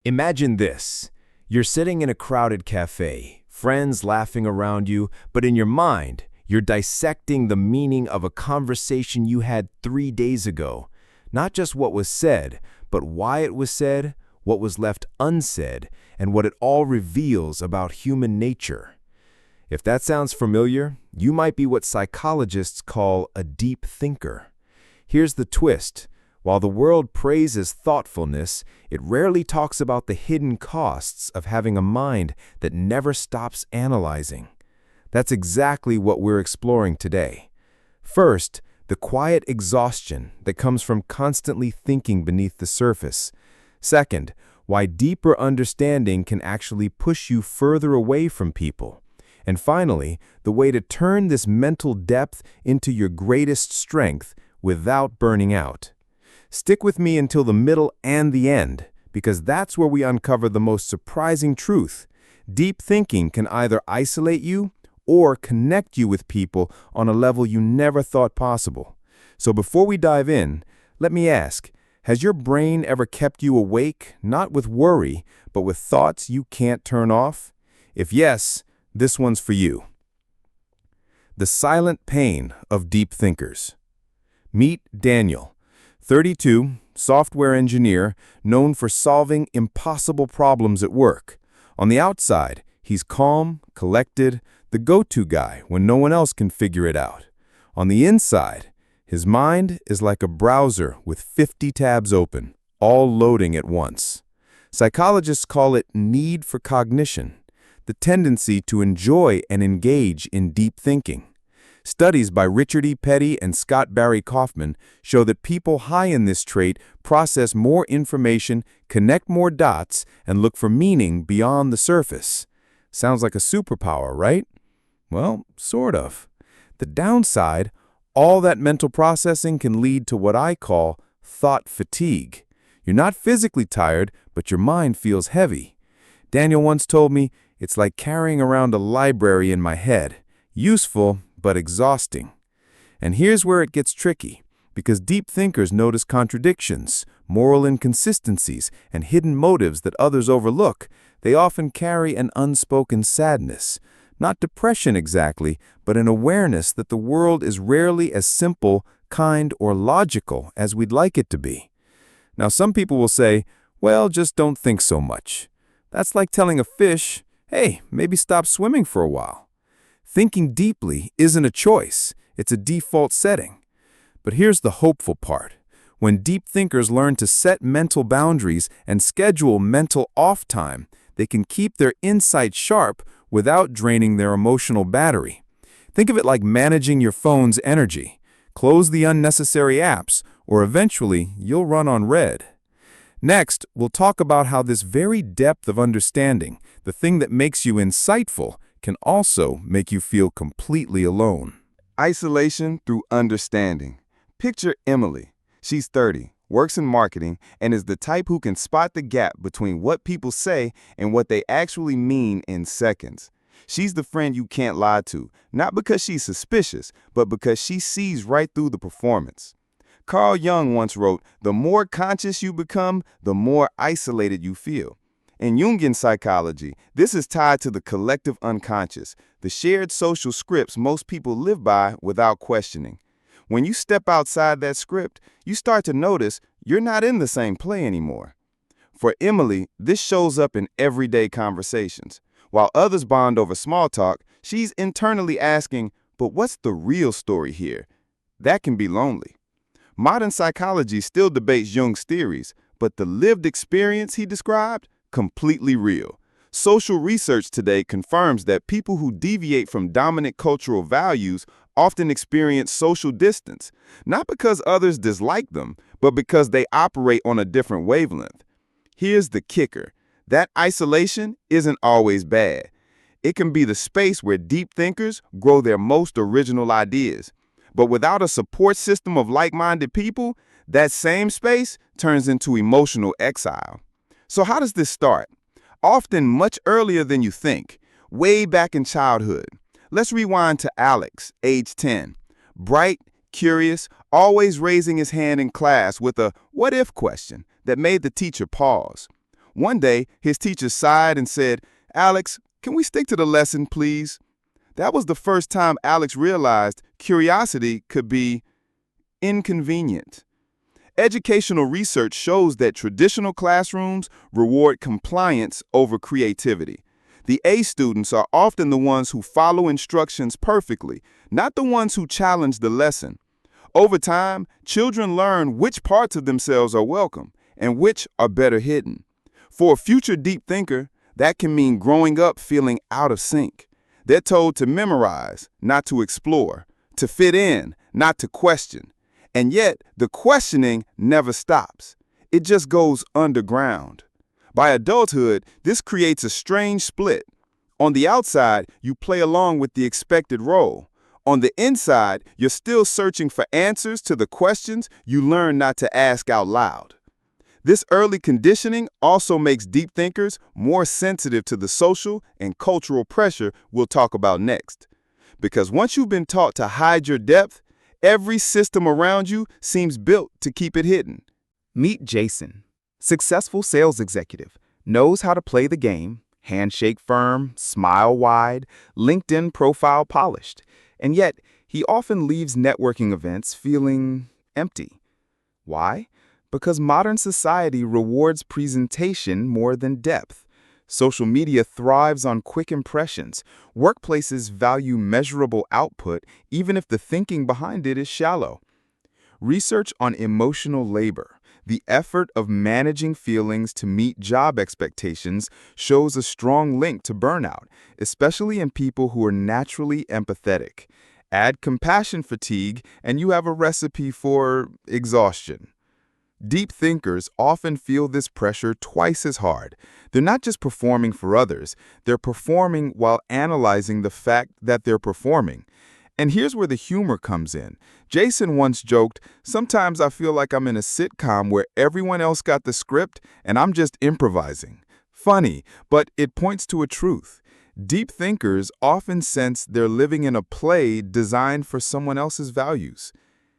Imagine this. You're sitting in a crowded cafe, friends laughing around you, but in your mind, you're dissecting the meaning of a conversation you had 3 days ago. Not just what was said, but why it was said, what was left unsaid, and what it all reveals about human nature. If that sounds familiar, you might be what psychologists call a deep thinker. Here's the twist. While the world praises thoughtfulness, it rarely talks about the hidden costs of having a mind that never stops analyzing. That's exactly what we're exploring today. First, the quiet exhaustion that comes from constantly thinking beneath the surface. Second, why deeper understanding can actually push you further away from people. And finally, the way to turn this mental depth into your greatest strength without burning out. Stick with me until the middle and the end, because that's where we uncover the most surprising truth. Deep thinking can either isolate you or connect you with people on a level you never thought possible. So before we dive in, let me ask, has your brain ever kept you awake, not with worry, but with thoughts you can't turn off? If yes, this one's for you. The silent pain of deep thinkers. Meet Daniel. 32, software engineer, known for solving impossible problems at work. On the outside, he's calm, collected, the go-to guy when no one else can figure it out. On the inside, his mind is like a browser with 50 tabs open, all loading at once. Psychologists call it need for cognition, the tendency to enjoy and engage in deep thinking. Studies by Richard E. Petty and Scott Barry Kaufman show that people high in this trait process more information, connect more dots, and look for meaning beyond the surface. Sounds like a superpower, right? Well, sort of. The downside, all that mental processing can lead to what I call thought fatigue. You're not physically tired, but your mind feels heavy. Daniel once told me, "It's like carrying around a library in my head. Useful, but exhausting." And here's where it gets tricky, because deep thinkers notice contradictions, moral inconsistencies, and hidden motives that others overlook. They often carry an unspoken sadness, not depression exactly, but an awareness that the world is rarely as simple, kind, or logical as we'd like it to be. Now, some people will say, well, just don't think so much. That's like telling a fish, hey, maybe stop swimming for a while. Thinking deeply isn't a choice, it's a default setting. But here's the hopeful part. When deep thinkers learn to set mental boundaries and schedule mental off time, they can keep their insight sharp without draining their emotional battery. Think of it like managing your phone's energy. Close the unnecessary apps, or eventually you'll run on red. Next, we'll talk about how this very depth of understanding, the thing that makes you insightful, can also make you feel completely alone. Isolation through understanding. Picture Emily. She's 30, works in marketing, and is the type who can spot the gap between what people say and what they actually mean in seconds. She's the friend you can't lie to, not because she's suspicious, but because she sees right through the performance. Carl Jung once wrote, "The more conscious you become, the more isolated you feel." In Jungian psychology, this is tied to the collective unconscious, the shared social scripts most people live by without questioning. When you step outside that script, you start to notice you're not in the same play anymore. For Emily, this shows up in everyday conversations. While others bond over small talk, she's internally asking, but what's the real story here? That can be lonely. Modern psychology still debates Jung's theories, but the lived experience he described, completely real. Social research today confirms that people who deviate from dominant cultural values often experience social distance, not because others dislike them, but because they operate on a different wavelength. Here's the kicker. That isolation isn't always bad. It can be the space where deep thinkers grow their most original ideas. But without a support system of like-minded people, that same space turns into emotional exile. So how does this start? Often much earlier than you think, way back in childhood. Let's rewind to Alex, age 10. Bright, curious, always raising his hand in class with a what-if question that made the teacher pause. One day, his teacher sighed and said, "Alex, can we stick to the lesson, please?" That was the first time Alex realized curiosity could be inconvenient. Educational research shows that traditional classrooms reward compliance over creativity. The A students are often the ones who follow instructions perfectly, not the ones who challenge the lesson. Over time, children learn which parts of themselves are welcome and which are better hidden. For a future deep thinker, that can mean growing up feeling out of sync. They're told to memorize, not to explore, to fit in, not to question. And yet, the questioning never stops. It just goes underground. By adulthood, this creates a strange split. On the outside, you play along with the expected role. On the inside, you're still searching for answers to the questions you learn not to ask out loud. This early conditioning also makes deep thinkers more sensitive to the social and cultural pressure we'll talk about next. Because once you've been taught to hide your depth, every system around you seems built to keep it hidden. Meet Jason, successful sales executive, knows how to play the game, handshake firm, smile wide, LinkedIn profile polished, and yet he often leaves networking events feeling empty. Why? Because modern society rewards presentation more than depth. Social media thrives on quick impressions. Workplaces value measurable output even if the thinking behind it is shallow. Research on emotional labor, the effort of managing feelings to meet job expectations, shows a strong link to burnout, especially in people who are naturally empathetic. Add compassion fatigue, and you have a recipe for exhaustion. Deep thinkers often feel this pressure twice as hard. They're not just performing for others, they're performing while analyzing the fact that they're performing. And here's where the humor comes in. Jason once joked, "Sometimes I feel like I'm in a sitcom where everyone else got the script and I'm just improvising." Funny, but it points to a truth. Deep thinkers often sense they're living in a play designed for someone else's values.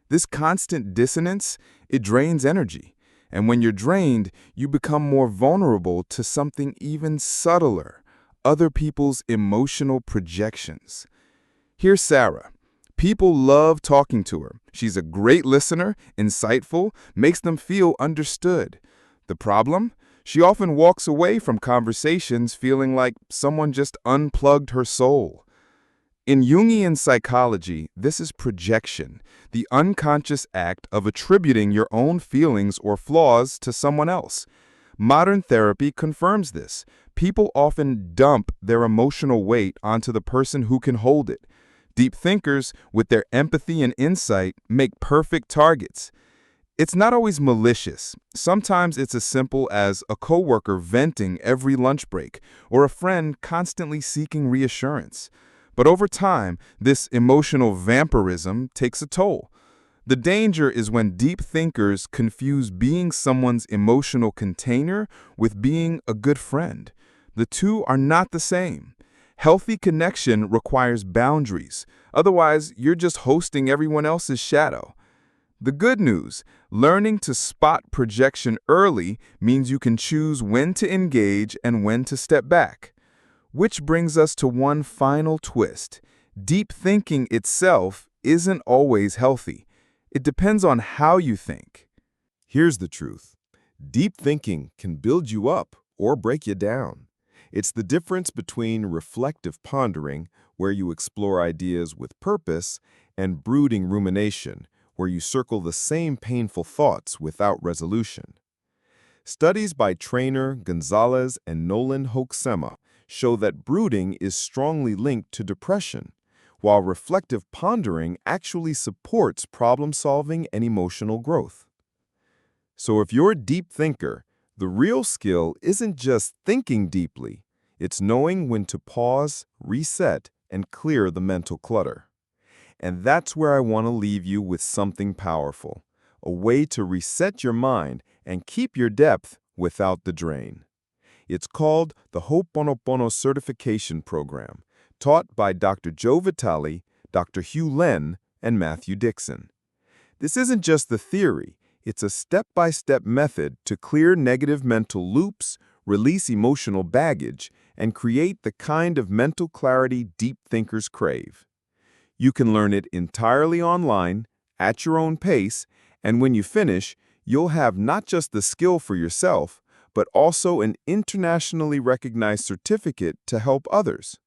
This constant dissonance, it drains energy. And when you're drained, you become more vulnerable to something even subtler, other people's emotional projections. Here's Sarah. People love talking to her. She's a great listener, insightful, makes them feel understood. The problem? She often walks away from conversations feeling like someone just unplugged her soul. In Jungian psychology, this is projection, the unconscious act of attributing your own feelings or flaws to someone else. Modern therapy confirms this. People often dump their emotional weight onto the person who can hold it. Deep thinkers, with their empathy and insight, make perfect targets. It's not always malicious. Sometimes it's as simple as a coworker venting every lunch break or a friend constantly seeking reassurance. But over time, this emotional vampirism takes a toll. The danger is when deep thinkers confuse being someone's emotional container with being a good friend. The two are not the same. Healthy connection requires boundaries. Otherwise, you're just hosting everyone else's shadow. The good news, learning to spot projection early means you can choose when to engage and when to step back. Which brings us to one final twist. Deep thinking itself isn't always healthy. It depends on how you think. Here's the truth. Deep thinking can build you up or break you down. It's the difference between reflective pondering, where you explore ideas with purpose, and brooding rumination, where you circle the same painful thoughts without resolution. Studies by Trainer, Gonzalez, and Nolan Hoeksema show that brooding is strongly linked to depression, while reflective pondering actually supports problem-solving and emotional growth. So if you're a deep thinker, the real skill isn't just thinking deeply, it's knowing when to pause, reset, and clear the mental clutter. And that's where I want to leave you with something powerful, a way to reset your mind and keep your depth without the drain. It's called the Ho'oponopono Certification Program, taught by Dr. Joe Vitale, Dr. Hugh Len, and Matthew Dixon. This isn't just the theory, it's a step-by-step method to clear negative mental loops, release emotional baggage, and create the kind of mental clarity deep thinkers crave. You can learn it entirely online, at your own pace, and when you finish, you'll have not just the skill for yourself, but also an internationally recognized certificate to help others.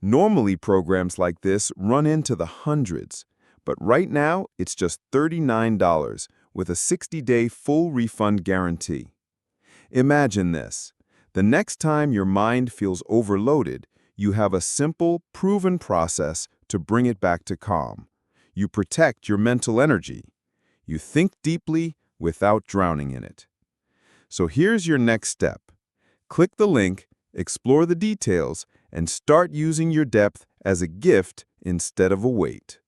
Normally, programs like this run into the hundreds, but right now it's just $39 with a 60-day full refund guarantee. Imagine this. The next time your mind feels overloaded, you have a simple, proven process to bring it back to calm. You protect your mental energy. You think deeply without drowning in it. So here's your next step. Click the link, explore the details, and start using your depth as a gift instead of a weight.